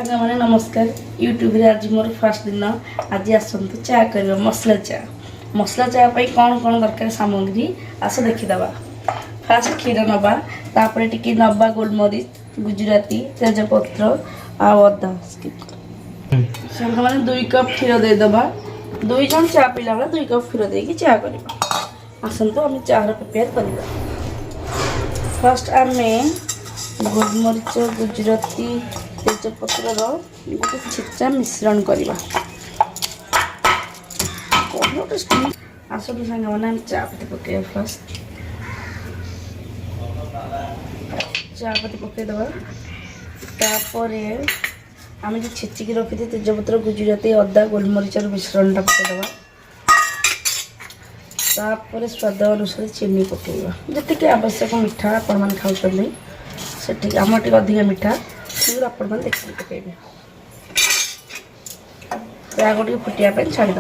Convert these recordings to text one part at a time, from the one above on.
सांग मैंने नमस्कार यूट्यूब रे आज मोर फर्स्ट दिन आज आसतु चा कर मसला चा कौन कौन दरकार सामग्री आस देखीदे। फास्ट क्षीर नवा तापर टिके नवा गोलमरीच गुजराती तेजपत्र आदा सांग मैंने 2 कप क्षीर देदबा 2 जन चा पिला बेला 2 कप क्षीर देकी चा कर आसतु आम चार प्रिपेयर कर। फास्ट आम गोलमरीच गुजराती तेजपत्र गोटे छेचा मिश्रण करवा आसतु सांग मैंने चा पत्ती पकड़ फास्ट चा पत्ती पकईदे तापर आम जो छेचिकी रखी थे तेजपत्र गुजराती अदा गोलमरीच मिश्रणटा पकईदे तापर स्वाद अनुसार चीनी पकईवा जी आवश्यक मिठा आपण मैंने खाऊँ से आम टे अधिक मिठा आपण मैंने देखिए पकईबे आग टे फुटिया छाड़ीद।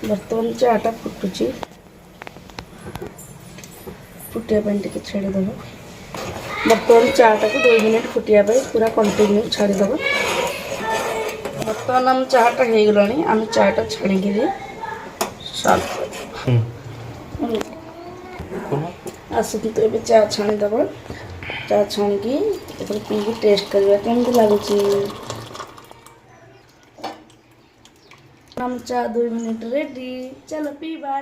बर्तमान चाटा फुटुची फुटिया टे छाड़ीदे। बर्तमान चाटा को 2 मिनट फुटिया पूरा कंटिन्यू छाड़ीदे। बर्तमान आम चाटा हो गला आम चाटा छाणिकी आसतु तो ये चा छाणीदे। चा छाणिकी पी टेस्ट करवा केमती लगुच। आम चा 2 मिनट रेडी चलो पीवा।